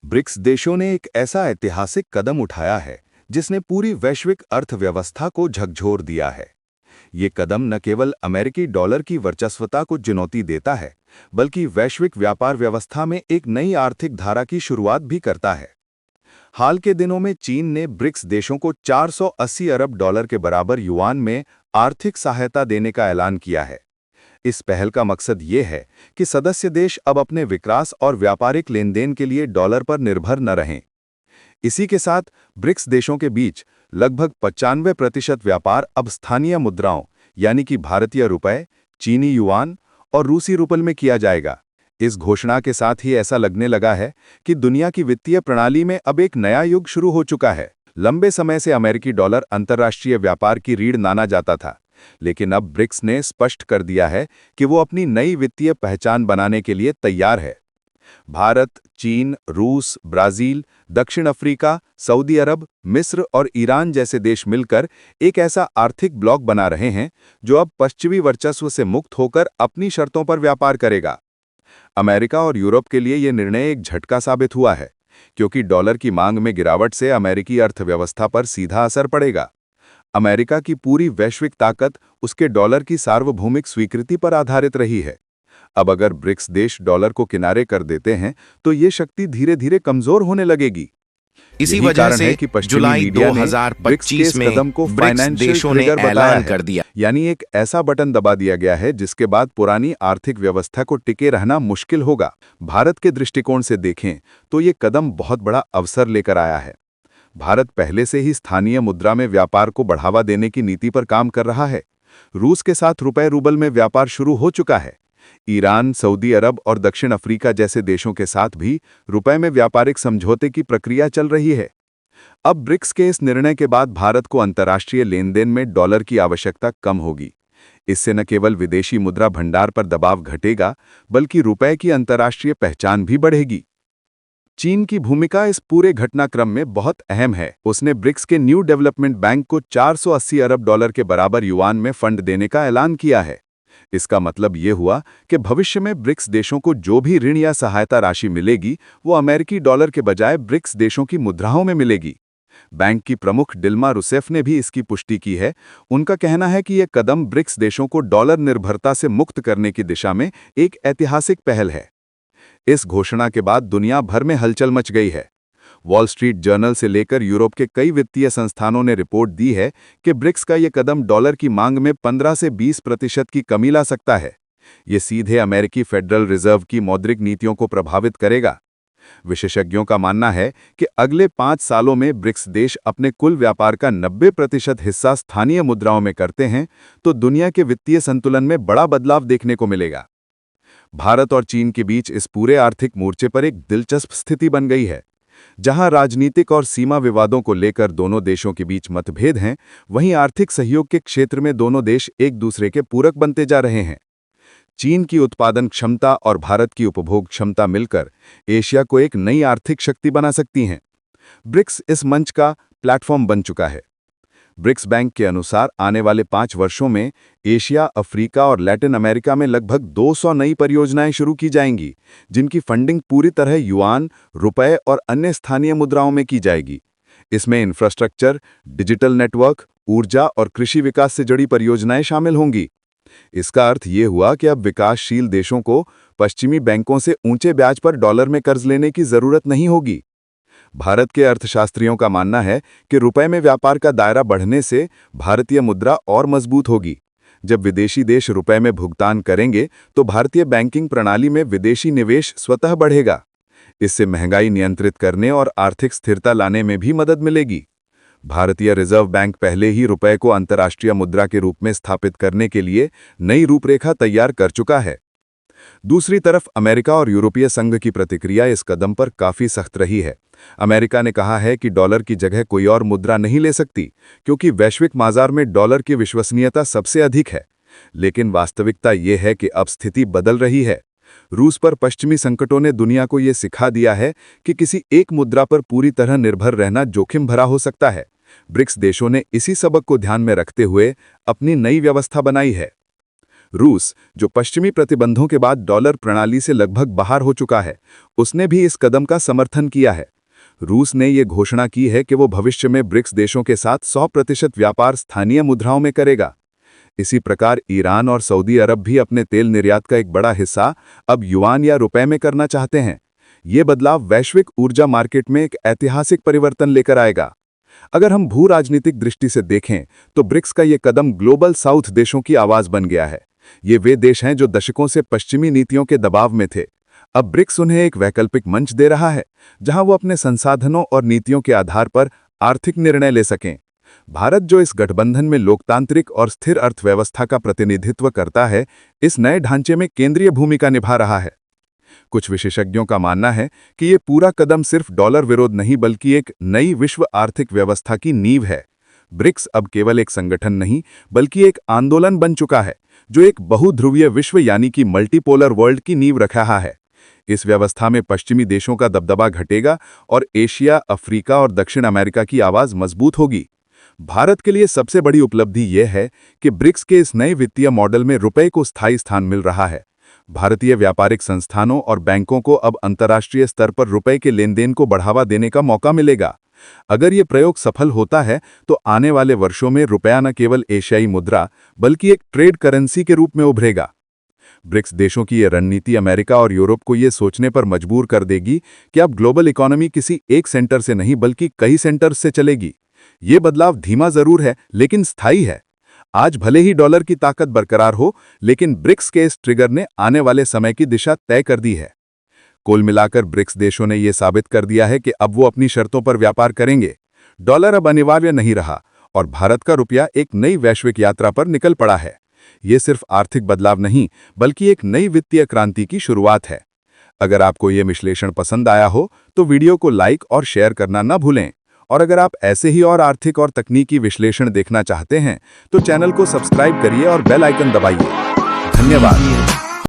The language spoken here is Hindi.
ब्रिक्स देशों ने एक ऐसा ऐतिहासिक कदम उठाया है जिसने पूरी वैश्विक अर्थव्यवस्था को झकझोर दिया है। ये कदम न केवल अमेरिकी डॉलर की वर्चस्वता को चुनौती देता है, बल्कि वैश्विक व्यापार व्यवस्था में एक नई आर्थिक धारा की शुरुआत भी करता है। हाल के दिनों में चीन ने ब्रिक्स देशों को 480 अरब डॉलर के बराबर युआन में आर्थिक सहायता देने का ऐलान किया है। इस पहल का मकसद ये है कि सदस्य देश अब अपने विकास और व्यापारिक लेनदेन के लिए डॉलर पर निर्भर न रहें। इसी के साथ ब्रिक्स देशों के बीच लगभग 95% व्यापार अब स्थानीय मुद्राओं यानी कि भारतीय रुपए, चीनी युआन और रूसी रूबल में किया जाएगा। इस घोषणा के साथ ही ऐसा लगने लगा है कि दुनिया की वित्तीय प्रणाली में अब एक नया युग शुरू हो चुका है। लंबे समय से अमेरिकी डॉलर अंतर्राष्ट्रीय व्यापार की रीढ़ माना जाता था, लेकिन अब ब्रिक्स ने स्पष्ट कर दिया है कि वो अपनी नई वित्तीय पहचान बनाने के लिए तैयार है। भारत, चीन, रूस, ब्राजील, दक्षिण अफ्रीका, सऊदी अरब, मिस्र और ईरान जैसे देश मिलकर एक ऐसा आर्थिक ब्लॉक बना रहे हैं जो अब पश्चिमी वर्चस्व से मुक्त होकर अपनी शर्तों पर व्यापार करेगा। अमेरिका और यूरोप के लिए यह निर्णय एक झटका साबित हुआ है, क्योंकि डॉलर की मांग में गिरावट से अमेरिकी अर्थव्यवस्था पर सीधा असर पड़ेगा। अमेरिका की पूरी वैश्विक ताकत उसके डॉलर की सार्वभौमिक स्वीकृति पर आधारित रही है। अब अगर ब्रिक्स देश डॉलर को किनारे कर देते हैं तो ये शक्ति धीरे धीरे कमजोर होने लगेगी। इसी वजह से जुलाई 2025 में कदम को ब्रिक्स देशों ने ऐलान कर दिया, यानी एक ऐसा बटन दबा दिया गया है जिसके बाद पुरानी आर्थिक व्यवस्था को टिके रहना मुश्किल होगा। भारत के दृष्टिकोण से देखें तो ये कदम बहुत बड़ा अवसर लेकर आया है। भारत पहले से ही स्थानीय मुद्रा में व्यापार को बढ़ावा देने की नीति पर काम कर रहा है। रूस के साथ रुपए रूबल में व्यापार शुरू हो चुका है। ईरान, सऊदी अरब और दक्षिण अफ्रीका जैसे देशों के साथ भी रुपए में व्यापारिक समझौते की प्रक्रिया चल रही है। अब ब्रिक्स के इस निर्णय के बाद भारत को अंतर्राष्ट्रीय लेनदेन में डॉलर की आवश्यकता कम होगी। इससे न केवल विदेशी मुद्रा भंडार पर दबाव घटेगा, बल्कि रुपए की अंतर्राष्ट्रीय पहचान भी बढ़ेगी। चीन की भूमिका इस पूरे घटनाक्रम में बहुत अहम है। उसने ब्रिक्स के न्यू डेवलपमेंट बैंक को 480 अरब डॉलर के बराबर युआन में फंड देने का ऐलान किया है। इसका मतलब ये हुआ कि भविष्य में ब्रिक्स देशों को जो भी ऋण या सहायता राशि मिलेगी वो अमेरिकी डॉलर के बजाय ब्रिक्स देशों की मुद्राओं में मिलेगी। बैंक की प्रमुख डिल्मा रूसेफ ने भी इसकी पुष्टि की है। उनका कहना है कि यह कदम ब्रिक्स देशों को डॉलर निर्भरता से मुक्त करने की दिशा में एक ऐतिहासिक पहल है। इस घोषणा के बाद दुनिया भर में हलचल मच गई है। वॉल स्ट्रीट जर्नल से लेकर यूरोप के कई वित्तीय संस्थानों ने रिपोर्ट दी है कि ब्रिक्स का यह कदम डॉलर की मांग में 15 से 20% की कमी ला सकता है। ये सीधे अमेरिकी फेडरल रिजर्व की मौद्रिक नीतियों को प्रभावित करेगा। विशेषज्ञों का मानना है कि अगले 5 सालों में ब्रिक्स देश अपने कुल व्यापार का 90% हिस्सा स्थानीय मुद्राओं में करते हैं तो दुनिया के वित्तीय संतुलन में बड़ा बदलाव देखने को मिलेगा। भारत और चीन के बीच इस पूरे आर्थिक मोर्चे पर एक दिलचस्प स्थिति बन गई है। जहां राजनीतिक और सीमा विवादों को लेकर दोनों देशों के बीच मतभेद हैं, वहीं आर्थिक सहयोग के क्षेत्र में दोनों देश एक दूसरे के पूरक बनते जा रहे हैं। चीन की उत्पादन क्षमता और भारत की उपभोग क्षमता मिलकर एशिया को एक नई आर्थिक शक्ति बना सकती हैं। ब्रिक्स इस मंच का प्लेटफॉर्म बन चुका है। ब्रिक्स बैंक के अनुसार आने वाले 5 वर्षों में एशिया, अफ्रीका और लैटिन अमेरिका में लगभग 200 नई परियोजनाएं शुरू की जाएंगी, जिनकी फंडिंग पूरी तरह युआन, रुपए और अन्य स्थानीय मुद्राओं में की जाएगी। इसमें इंफ्रास्ट्रक्चर, डिजिटल नेटवर्क, ऊर्जा और कृषि विकास से जुड़ी परियोजनाएं शामिल होंगी। इसका अर्थ ये हुआ कि अब विकासशील देशों को पश्चिमी बैंकों से ऊंचे ब्याज पर डॉलर में कर्ज लेने की जरूरत नहीं होगी। भारत के अर्थशास्त्रियों का मानना है कि रुपए में व्यापार का दायरा बढ़ने से भारतीय मुद्रा और मजबूत होगी। जब विदेशी देश रुपए में भुगतान करेंगे तो भारतीय बैंकिंग प्रणाली में विदेशी निवेश स्वतः बढ़ेगा। इससे महंगाई नियंत्रित करने और आर्थिक स्थिरता लाने में भी मदद मिलेगी। भारतीय रिजर्व बैंक पहले ही रुपए को अंतर्राष्ट्रीय मुद्रा के रूप में स्थापित करने के लिए नई रूपरेखा तैयार कर चुका है। दूसरी तरफ अमेरिका और यूरोपीय संघ की प्रतिक्रिया इस कदम पर काफी सख्त रही है। अमेरिका ने कहा है कि डॉलर की जगह कोई और मुद्रा नहीं ले सकती, क्योंकि वैश्विक बाजार में डॉलर की विश्वसनीयता सबसे अधिक है। लेकिन वास्तविकता ये है कि अब स्थिति बदल रही है। रूस पर पश्चिमी संकटों ने दुनिया को ये सिखा दिया है कि किसी एक मुद्रा पर पूरी तरह निर्भर रहना जोखिम भरा हो सकता है। ब्रिक्स देशों ने इसी सबक को ध्यान में रखते हुए अपनी नई व्यवस्था बनाई है। रूस, जो पश्चिमी प्रतिबंधों के बाद डॉलर प्रणाली से लगभग बाहर हो चुका है, उसने भी इस कदम का समर्थन किया है। रूस ने ये घोषणा की है कि वो भविष्य में ब्रिक्स देशों के साथ 100% व्यापार स्थानीय मुद्राओं में करेगा। इसी प्रकार ईरान और सऊदी अरब भी अपने तेल निर्यात का एक बड़ा हिस्सा अब युआन या रुपए में करना चाहते हैं। ये बदलाव वैश्विक ऊर्जा मार्केट में एक ऐतिहासिक परिवर्तन लेकर आएगा। अगर हम भू राजनीतिक दृष्टि से देखें तो ब्रिक्स का ये कदम ग्लोबल साउथ देशों की आवाज बन गया है। ये वे देश हैं जो दशकों से पश्चिमी नीतियों के दबाव में थे। अब ब्रिक्स उन्हें एक वैकल्पिक मंच दे रहा है जहां वो अपने संसाधनों और नीतियों के आधार पर आर्थिक निर्णय ले सकें। भारत, जो इस गठबंधन में लोकतांत्रिक और स्थिर अर्थव्यवस्था का प्रतिनिधित्व करता है, इस नए ढांचे में केंद्रीय भूमिका निभा रहा है। कुछ विशेषज्ञों का मानना है कि ये पूरा कदम सिर्फ डॉलर विरोध नहीं बल्कि एक नई विश्व आर्थिक व्यवस्था की नींव है। ब्रिक्स अब केवल एक संगठन नहीं बल्कि एक आंदोलन बन चुका है जो एक बहुध्रुवीय विश्व यानी कि मल्टीपोलर वर्ल्ड की नींव रख रहा है। इस व्यवस्था में पश्चिमी देशों का दबदबा घटेगा और एशिया, अफ्रीका और दक्षिण अमेरिका की आवाज मजबूत होगी। भारत के लिए सबसे बड़ी उपलब्धि यह है कि ब्रिक्स के इस नए वित्तीय मॉडल में रुपए को स्थायी स्थान मिल रहा है। भारतीय व्यापारिक संस्थानों और बैंकों को अब अंतर्राष्ट्रीय स्तर पर रुपए के लेनदेन को बढ़ावा देने का मौका मिलेगा। अगर ये प्रयोग सफल होता है तो आने वाले वर्षों में रुपया न केवल एशियाई मुद्रा बल्कि एक ट्रेड करेंसी के रूप में उभरेगा। ब्रिक्स देशों की ये रणनीति अमेरिका और यूरोप को ये सोचने पर मजबूर कर देगी कि अब ग्लोबल इकोनॉमी किसी एक सेंटर से नहीं बल्कि कई सेंटर्स से चलेगी। ये बदलाव धीमा जरूर है लेकिन स्थायी है। आज भले ही डॉलर की ताकत बरकरार हो, लेकिन ब्रिक्स के इस ट्रिगर ने आने वाले समय की दिशा तय कर दी है। कुल मिलाकर ब्रिक्स देशों ने यह साबित कर दिया है कि अब वो अपनी शर्तों पर व्यापार करेंगे। डॉलर अब अनिवार्य नहीं रहा और भारत का रुपया एक नई वैश्विक यात्रा पर निकल पड़ा है। ये सिर्फ आर्थिक बदलाव नहीं बल्कि एक नई वित्तीय क्रांति की शुरुआत है। अगर आपको ये विश्लेषण पसंद आया हो तो वीडियो को लाइक और शेयर करना न भूलें। और अगर आप ऐसे ही और आर्थिक और तकनीकी विश्लेषण देखना चाहते हैं तो चैनल को सब्सक्राइब करिए और बेल आइकन दबाइए। धन्यवाद।